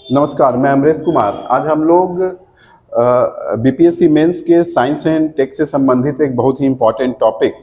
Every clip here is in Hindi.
नमस्कार, मैं अमरेश कुमार। आज हम लोग बीपीएससी मेंस के साइंस एंड टेक से संबंधित एक बहुत ही इम्पॉर्टेंट टॉपिक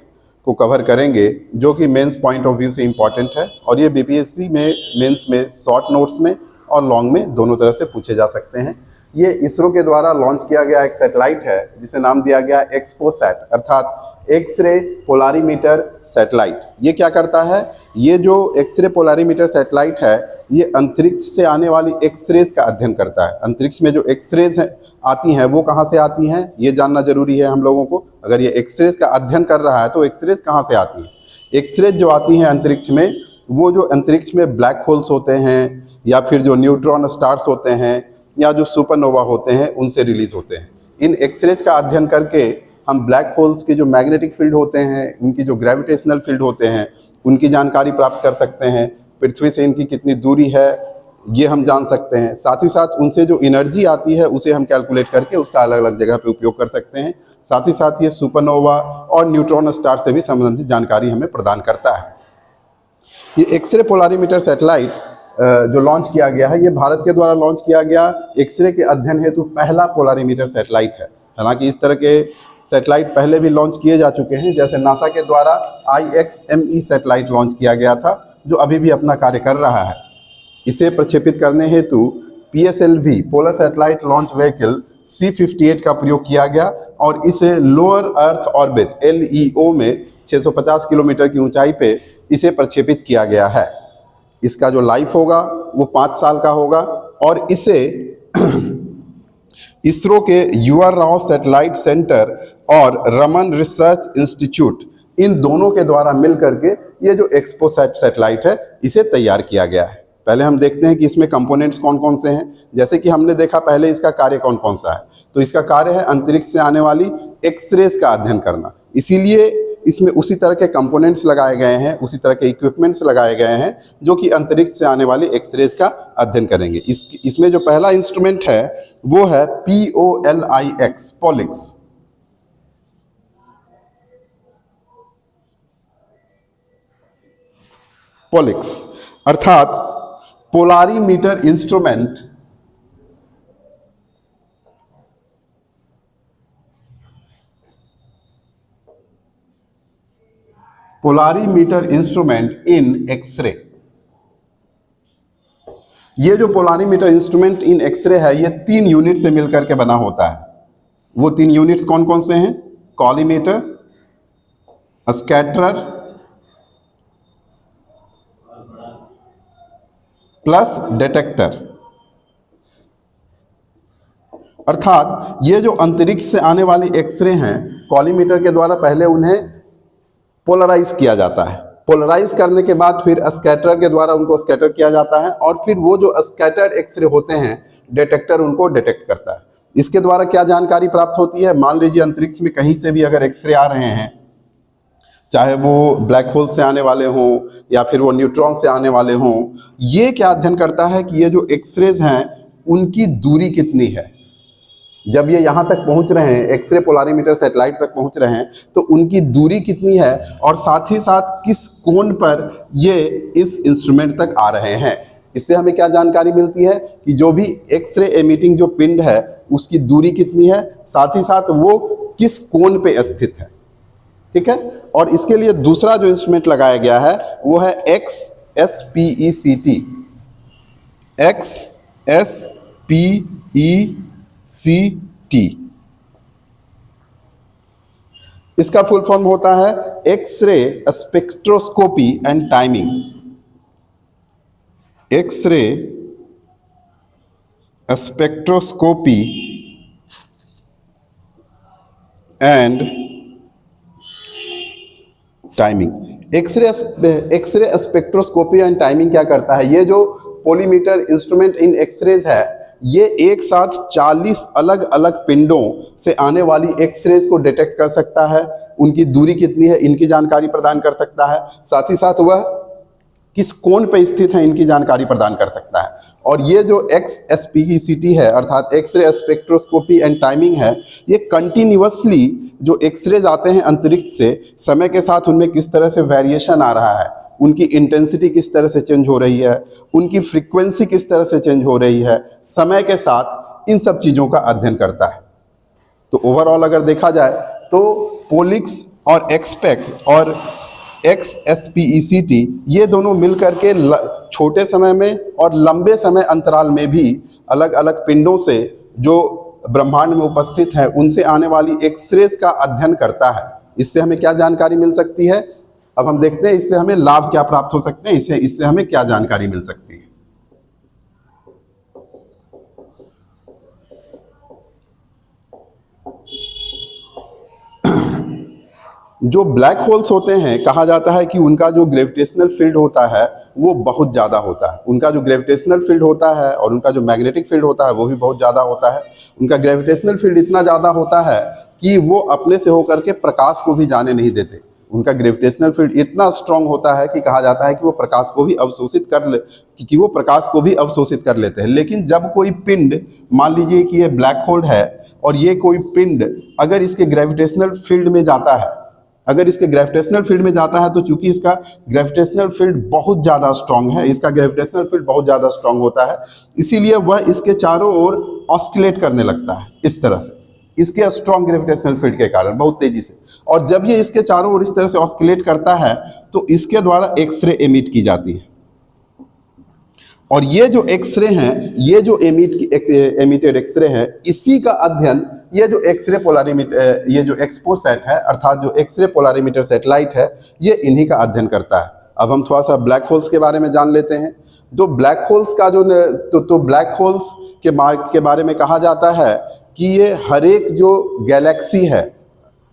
को कवर करेंगे, जो कि मेंस पॉइंट ऑफ व्यू से इम्पॉर्टेंट है। और ये बीपीएससी में मेंस में शॉर्ट नोट्स में और लॉन्ग में दोनों तरह से पूछे जा सकते हैं। ये इसरो के द्वारा लॉन्च किया गया एक सैटेलाइट है, जिसे नाम दिया गया एक्सपोसैट, अर्थात एक्सरे पोलारीमीटर सैटेलाइट। ये क्या करता है? ये जो एक्सरे पोलारीमीटर सैटेलाइट है, ये अंतरिक्ष से आने वाली एक्सरेज का अध्ययन करता है। अंतरिक्ष में जो एक्सरेज आती हैं वो कहाँ से आती हैं, ये जानना जरूरी है हम लोगों को। अगर ये एक्सरेज का अध्ययन कर रहा है तो एक्सरेज कहाँ से आती हैं? एक्सरेज जो आती हैं अंतरिक्ष में, वो जो अंतरिक्ष में ब्लैक होल्स होते हैं, या फिर जो न्यूट्रॉन स्टार्स होते हैं, या जो सुपरनोवा होते हैं, उनसे रिलीज होते हैं। इन एक्सरेज का अध्ययन करके हम ब्लैक होल्स के जो मैग्नेटिक फील्ड होते हैं, उनकी जो ग्रेविटेशनल फील्ड होते हैं, उनकी जानकारी प्राप्त कर सकते हैं। पृथ्वी से इनकी कितनी दूरी है, ये हम जान सकते हैं। साथ ही साथ उनसे जो एनर्जी आती है, उसे हम कैलकुलेट करके उसका अलग अलग जगह पे उपयोग कर सकते हैं। साथ ही साथ ये सुपरनोवा और न्यूट्रॉन स्टार से भी संबंधित जानकारी हमें प्रदान करता है। ये एक्सरे पोलारीमीटर सैटेलाइट जो लॉन्च किया गया है, ये भारत के द्वारा लॉन्च किया गया एक्सरे के अध्ययन हेतु पहला पोलारीमीटर सैटेलाइट है। हालांकि इस तरह के सैटेलाइट पहले भी लॉन्च किए जा चुके हैं, जैसे नासा के द्वारा IXME सैटेलाइट लॉन्च किया गया था, जो अभी भी अपना कार्य कर रहा है। इसे प्रक्षेपित करने हेतु PSLV polar satellite launch vehicle C58 का प्रयोग किया गया, और इसे लोअर अर्थ ऑर्बिट LEO में 650 किलोमीटर की ऊंचाई पे इसे प्रक्षेपित किया गया है। इसका जो लाइफ होगा वो 5 साल का होगा, और इसे इसरो के UR राव सैटेलाइट सेंटर और रमन रिसर्च इंस्टीट्यूट, इन दोनों के द्वारा मिलकर के ये जो एक्सपोसैट सैटेलाइट है, इसे तैयार किया गया है। पहले हम देखते हैं कि इसमें कंपोनेंट्स कौन कौन से हैं। जैसे कि हमने देखा पहले इसका कार्य कौन कौन सा है, तो इसका कार्य है अंतरिक्ष से आने वाली एक्सरेज का अध्ययन करना। इसीलिए इसमें उसी तरह के कंपोनेंट्स लगाए गए हैं, उसी तरह के इक्विपमेंट्स लगाए गए हैं, जो कि अंतरिक्ष से आने वाली एक्सरेज का अध्ययन करेंगे। इसमें जो पहला इंस्ट्रूमेंट है वो है POLIX, पॉलिक्स। पॉलिक्स अर्थात polarimeter instrument polarimeter instrument in X-ray. ये जो पोलारीमीटर इंस्ट्रूमेंट इन एक्सरे है, ये 3 यूनिट से मिलकर के बना होता है। वो 3 यूनिट्स कौन कौन से हैं? Collimator, scatterer plus detector. अर्थात ये जो अंतरिक्ष से आने वाली एक्सरे हैं, कॉलीमेटर के द्वारा पहले उन्हें पोलराइज किया जाता है। पोलराइज करने के बाद फिर स्कैटर के द्वारा उनको स्कैटर किया जाता है, और फिर वो जो स्कैटर्ड एक्सरे होते हैं, डिटेक्टर उनको डिटेक्ट करता है। इसके द्वारा क्या जानकारी प्राप्त होती है? मान लीजिए अंतरिक्ष में कहीं से भी अगर एक्सरे आ रहे हैं, चाहे वो ब्लैक होल से आने वाले हों या फिर वो न्यूट्रॉन से आने वाले हों, ये क्या अध्ययन करता है कि ये जो एक्सरेज हैं, उनकी दूरी कितनी है। जब ये यहाँ तक पहुँच रहे हैं, एक्सरे पोलारीमीटर सैटेलाइट तक पहुँच रहे हैं, तो उनकी दूरी कितनी है, और साथ ही साथ किस कोण पर ये इस इंस्ट्रूमेंट तक आ रहे हैं। इससे हमें क्या जानकारी मिलती है कि जो भी एक्सरे एमिटिंग जो पिंड है, उसकी दूरी कितनी है, साथ ही साथ वो किस कोण पे स्थित है। ठीक है। और इसके लिए दूसरा जो इंस्ट्रूमेंट लगाया गया है वो है XSPECT। XSPECT इसका फुल फॉर्म होता है X-ray spectroscopy and timing. X-ray spectroscopy and timing. X-ray spectroscopy and timing क्या करता है? ये जो पोलीमीटर इंस्ट्रूमेंट इन एक्सरेज है, ये एक साथ 40 अलग अलग पिंडों से आने वाली एक्सरेज को डिटेक्ट कर सकता है। उनकी दूरी कितनी है, इनकी जानकारी प्रदान कर सकता है। साथ ही साथ वह किस कोण पे स्थित है, इनकी जानकारी प्रदान कर सकता है। और ये जो XSPECT है, अर्थात एक्सरे स्पेक्ट्रोस्कोपी एंड टाइमिंग है, ये कंटिन्यूअसली जो एक्सरेज आते हैं अंतरिक्ष से, समय के साथ उनमें किस तरह से वेरिएशन आ रहा है, उनकी इंटेंसिटी किस तरह से चेंज हो रही है, उनकी फ्रीक्वेंसी किस तरह से चेंज हो रही है समय के साथ, इन सब चीज़ों का अध्ययन करता है। तो ओवरऑल अगर देखा जाए तो पोलिक्स और एक्सपेक्ट और XSPECT ये दोनों मिलकर के छोटे समय में और लंबे समय अंतराल में भी अलग अलग पिंडों से जो ब्रह्मांड में उपस्थित है उनसे आने वाली एक्सरेज का अध्ययन करता है। इससे हमें क्या जानकारी मिल सकती है, अब हम देखते हैं इससे हमें लाभ क्या प्राप्त हो सकते हैं, इससे हमें क्या जानकारी मिल सकती है। जो ब्लैक होल्स होते हैं, कहा जाता है कि उनका जो ग्रेविटेशनल फील्ड होता है वो बहुत ज़्यादा होता है। उनका जो ग्रेविटेशनल फील्ड होता है और उनका जो मैग्नेटिक फील्ड होता है वो भी बहुत ज़्यादा होता है। उनका ग्रेविटेशनल फील्ड इतना ज़्यादा होता है कि वो अपने से होकर के प्रकाश को भी जाने नहीं देते। उनका ग्रेविटेशनल फील्ड इतना स्ट्रांग होता है कि कहा जाता है कि वो प्रकाश को भी अवशोषित कर लेते हैं। लेकिन जब कोई पिंड, मान लीजिए कि ये ब्लैक होल है और ये कोई पिंड अगर इसके ग्रेविटेशनल फील्ड में जाता है, तो चूंकि इसका ग्रेविटेशनल फील्ड बहुत ज़्यादा स्ट्रांग है, इसका ग्रेविटेशनल फील्ड बहुत ज़्यादा स्ट्रांग होता है, इसीलिए वह इसके चारों ओर ऑस्किलेट करने लगता है इस तरह से, इसके स्ट्रांग ग्रेविटेशनल फील्ड के कारण बहुत तेजी से। और जब ये इसके चारों ओर इस तरह से ऑस्किलेट करता है तो इसके द्वारा एक्सरे एमिट की जाती है। और ये जो एक्सरे हैं, ये जो एमिटेड एक्सरे हैं, इसी का अध्ययन ये जो एक्सरे पोलारिमीटर, ये जो एक्सपोसैट है अर्थात जो एक्सरे पोलारिमीटर सैटेलाइट है, ये इन्हीं का अध्ययन करता है। अब हम थोड़ा सा ब्लैक होल्स के बारे में जान लेते हैं। तो ब्लैक होल्स का जो ब्लैक होल्स के बारे में कहा जाता है कि ये हर एक जो गैलेक्सी है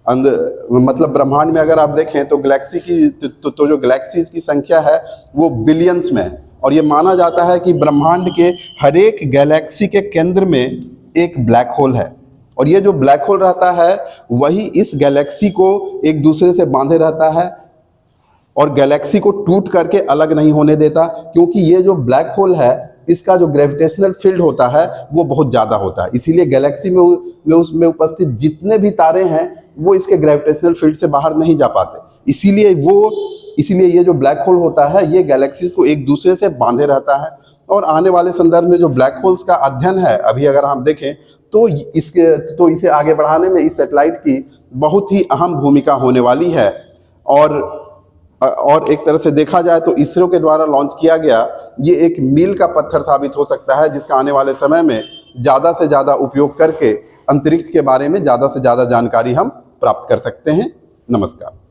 मतलब ब्रह्मांड में अगर आप देखें तो गैलेक्सी की तो जो गैलेक्सीज की संख्या है वो बिलियंस में है। और ये माना जाता है कि ब्रह्मांड के हर एक गैलेक्सी के केंद्र में एक ब्लैक होल है। और ये जो ब्लैक होल रहता है वही इस गैलेक्सी को एक दूसरे से बांधे रहता है और गैलेक्सी को टूट करके अलग नहीं होने देता, क्योंकि ये जो ब्लैक होल है इसका जो ग्रेविटेशनल फील्ड होता है वो बहुत ज़्यादा होता है। इसीलिए गैलेक्सी में उसमें उपस्थित जितने भी तारे हैं वो इसके ग्रेविटेशनल फील्ड से बाहर नहीं जा पाते। इसीलिए ये जो ब्लैक होल होता है ये गैलेक्सीज को एक दूसरे से बांधे रहता है। और आने वाले संदर्भ में जो ब्लैक होल्स का अध्ययन है, अभी अगर हम देखें तो इसे आगे बढ़ाने में इस सैटेलाइट की बहुत ही अहम भूमिका होने वाली है। और एक तरह से देखा जाए तो इसरो के द्वारा लॉन्च किया गया ये एक मील का पत्थर साबित हो सकता है, जिसका आने वाले समय में ज़्यादा से ज़्यादा उपयोग करके अंतरिक्ष के बारे में ज़्यादा से ज़्यादा जानकारी हम प्राप्त कर सकते हैं। नमस्कार।